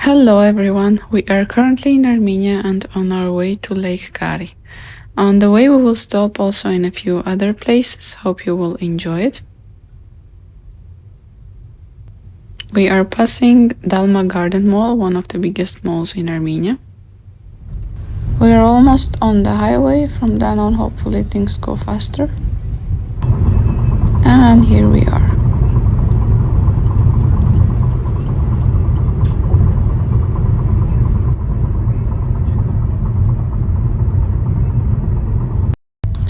Hello everyone, we are currently in Armenia and on our way to Lake Kari. On the way we will stop also in a few other places, hope you will enjoy it. We are passing Dalma Garden Mall, one of the biggest malls in Armenia. We are almost on the highway, from then on hopefully things go faster. And here we are.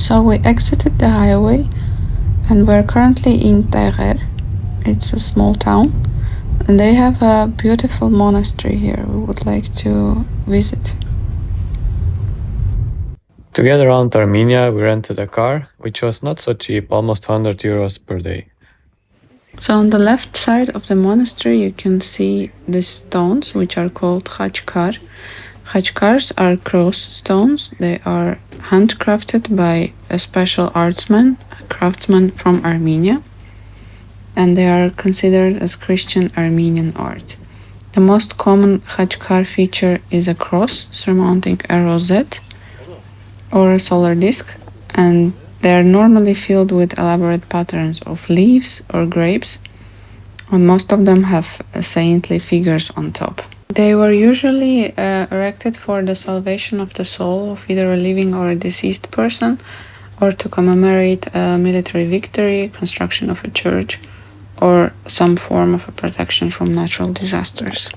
So we exited the highway and we're currently in Tegher. It's a small town and they have a beautiful monastery here we would like to visit. To get around Armenia, we rented a car, which was not so cheap, almost 100 euros per day. So on the left side of the monastery you can see the stones which are called Khachkar. Khachkars are cross stones. They are handcrafted by a special artsman, a craftsman from Armenia, and they are considered as Christian Armenian art. The most common Khachkar feature is a cross surmounting a rosette or a solar disk, and they are normally filled with elaborate patterns of leaves or grapes, and most of them have saintly figures on top. They were usually erected for the salvation of the soul of either a living or a deceased person, or to commemorate a military victory, construction of a church, or some form of a protection from natural disasters.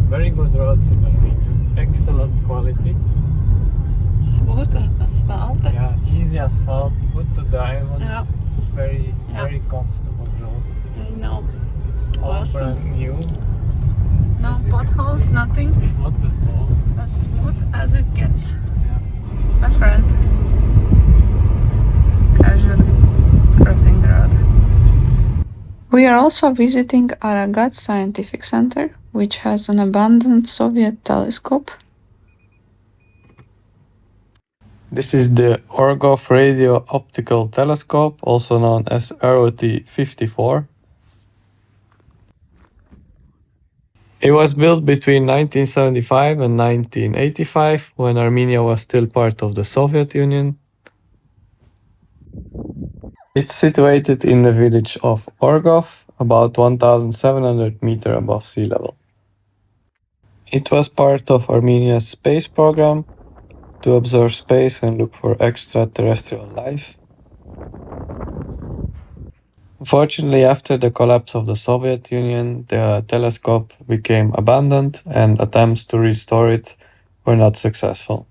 Very good roads in Armenia. Excellent quality. Smooth asphalt. Yeah, easy asphalt, good to drive on. Yeah. It's very comfortable roads. I know. It's all Awesome. brand new. No potholes, nothing. Not at all. As smooth as it gets. Yeah. My friend. Casually crossing the road. We are also visiting Aragat Scientific Center, which has an abandoned Soviet telescope. This is the Orgov radio optical telescope, also known as ROT-54. It was built between 1975 and 1985, when Armenia was still part of the Soviet Union. It's situated in the village of Orgov, about 1,700 meters above sea level. It was part of Armenia's space program to observe space and look for extraterrestrial life. Unfortunately, after the collapse of the Soviet Union, the telescope became abandoned and attempts to restore it were not successful.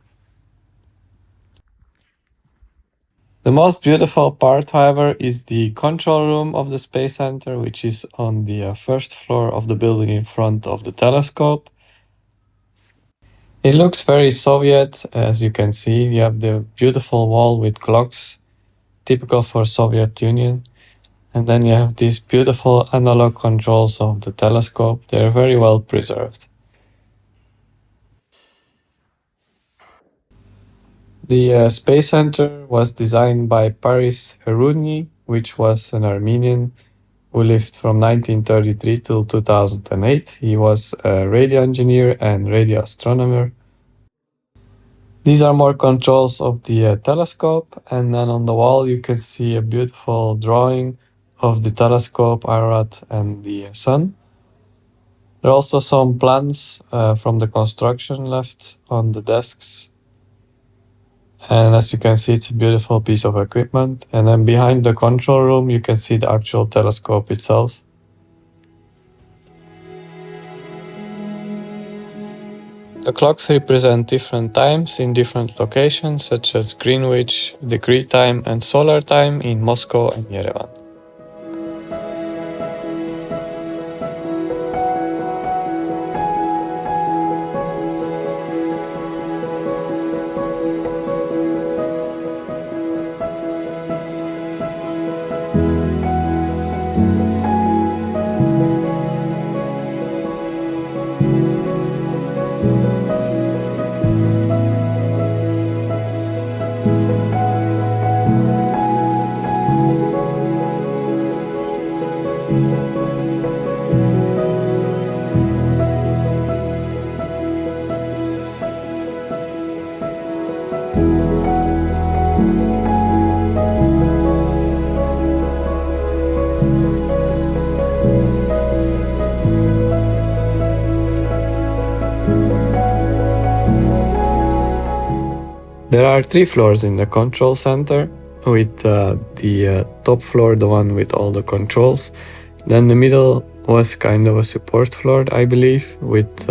The most beautiful part, however, is the control room of the Space Center, which is on the first floor of the building in front of the telescope. It looks very Soviet, as you can see. You have the beautiful wall with clocks, typical for Soviet Union. And then you have these beautiful analog controls of the telescope. They are very well preserved. The Space Center was designed by Paris Herouni, which was an Armenian who lived from 1933 till 2008. He was a radio engineer and radio astronomer. These are more controls of the telescope, and then on the wall you can see a beautiful drawing of the telescope, Ararat, and the sun. There are also some plans from the construction left on the desks. And as you can see, it's a beautiful piece of equipment. And then behind the control room, you can see the actual telescope itself. The clocks represent different times in different locations, such as Greenwich, degree time, and solar time in Moscow and Yerevan. There are 3 floors in the control center, with the top floor, the one with all the controls. Then the middle was kind of a support floor, I believe, with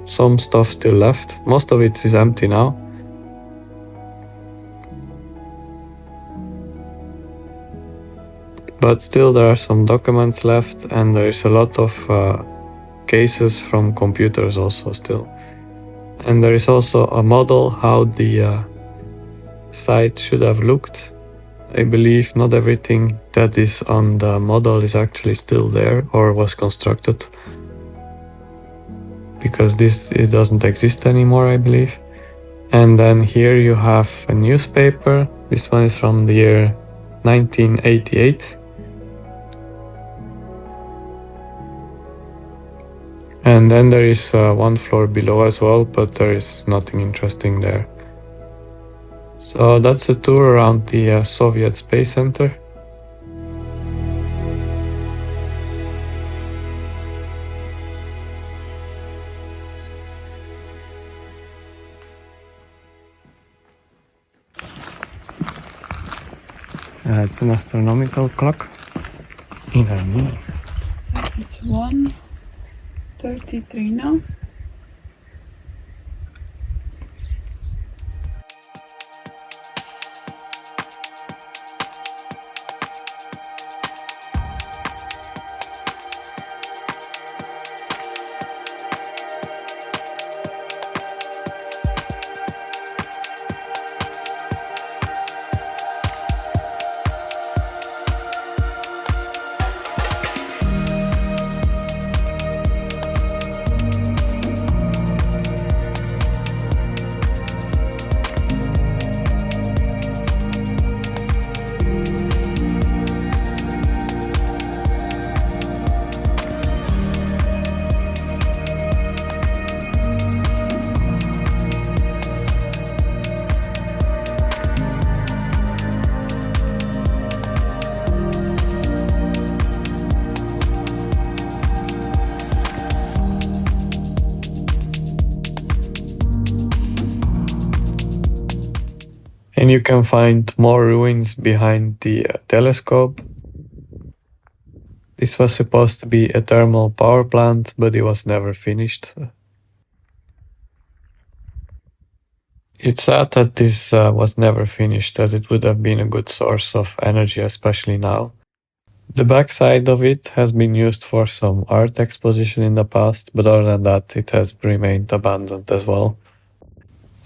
some stuff still left. Most of it is empty now. But still there are some documents left, and there is a lot of cases from computers also still. And there is also a model how the site should have looked. I believe not everything that is on the model is actually still there or was constructed, because it doesn't exist anymore, I believe. And then here you have a newspaper. This one is from the year 1988. And then there is one floor below as well, but there is nothing interesting there. So that's a tour around the Soviet Space Center. It's an astronomical clock in Armenia. It's 1:33 now. And you can find more ruins behind the telescope. This was supposed to be a thermal power plant, but it was never finished. It's sad that this was never finished, as it would have been a good source of energy, especially now. The backside of it has been used for some art exposition in the past, but other than that, it has remained abandoned as well.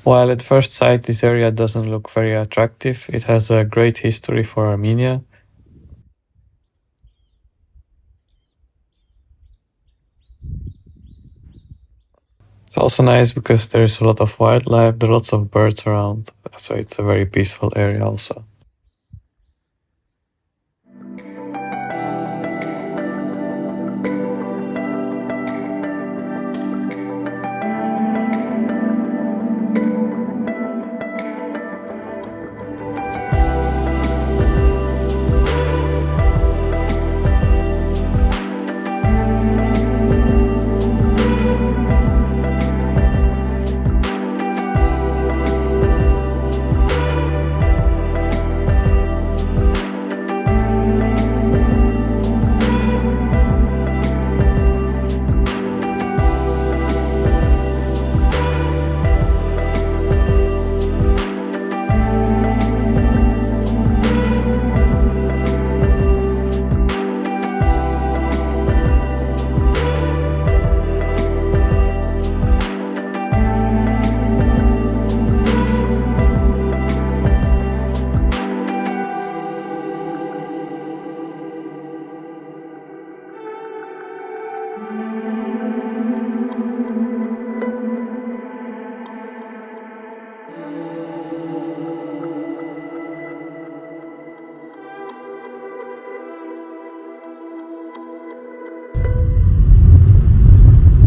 While at first sight this area doesn't look very attractive, it has a great history for Armenia. It's also nice because there's a lot of wildlife, there are lots of birds around, so it's a very peaceful area also.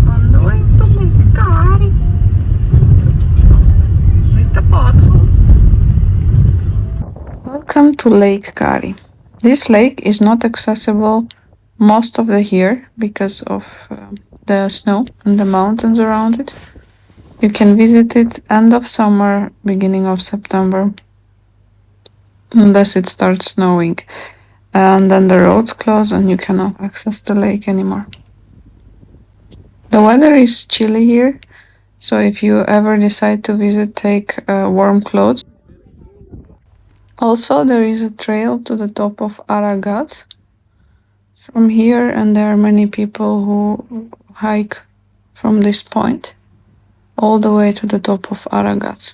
On the way to Lake Kari with the potholes. Welcome to Lake Kari. This lake is not accessible most of the year because of the snow and the mountains around it. You can visit it end of summer, beginning of September, unless it starts snowing. And then the roads close and you cannot access the lake anymore. The weather is chilly here, so if you ever decide to visit, take warm clothes. Also, there is a trail to the top of Aragats from here, and there are many people who hike from this point all the way to the top of Aragats.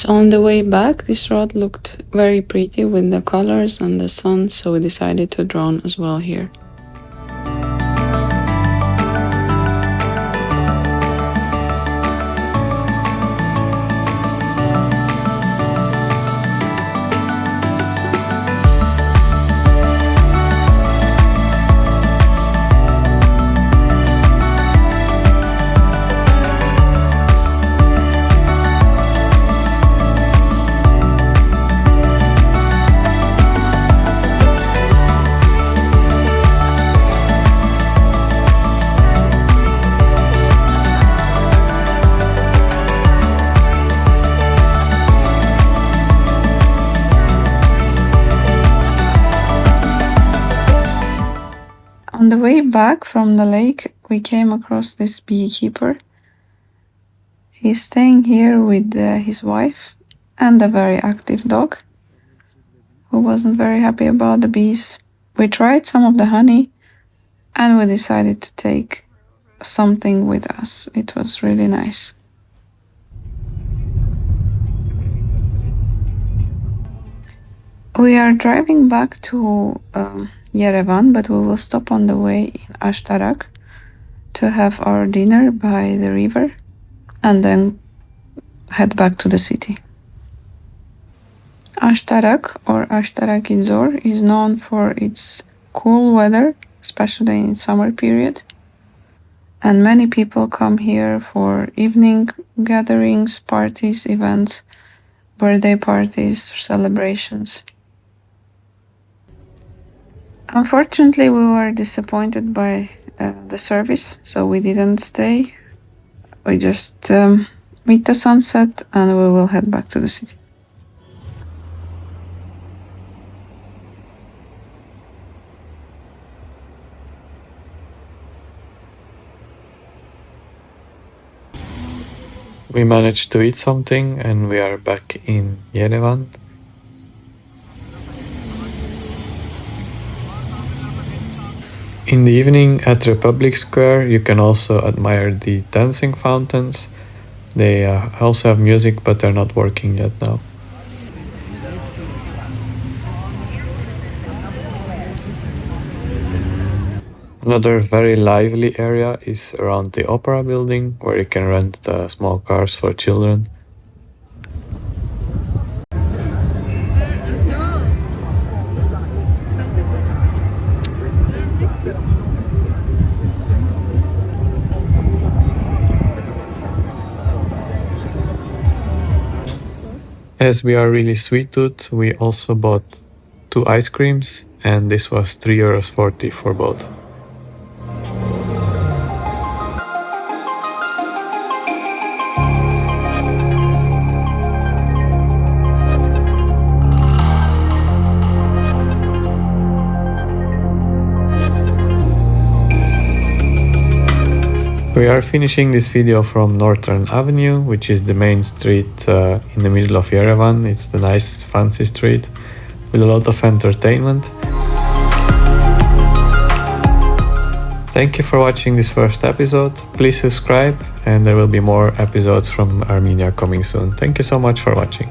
So on the way back, this road looked very pretty with the colors and the sun, so we decided to drone as well here. On the way back from the lake, we came across this beekeeper. He's staying here with his wife and a very active dog who wasn't very happy about the bees. We tried some of the honey and we decided to take something with us. It was really nice. We are driving back to Yerevan, but we will stop on the way in Hatarhaars to have our dinner by the river and then head back to the city. Hatarhaars or Hatarhaars is known for its cool weather, especially in summer period. And many people come here for evening gatherings, parties, events, birthday parties, celebrations. Unfortunately, we were disappointed by the service, so we didn't stay we just meet the sunset and we will head back to the city. We managed to eat something and we are back in Yerevan. In the evening at Republic Square, you can also admire the dancing fountains. They also have music, but they're not working yet now. Another very lively area is around the Opera building, where you can rent small cars for children. As we are really sweet tooth, we also bought 2 ice creams, and this was €3.40 for both. We are finishing this video from Northern Avenue, which is the main street in the middle of Yerevan. It's the nice fancy street with a lot of entertainment. Thank you for watching this first episode. Please subscribe and there will be more episodes from Armenia coming soon. Thank you so much for watching.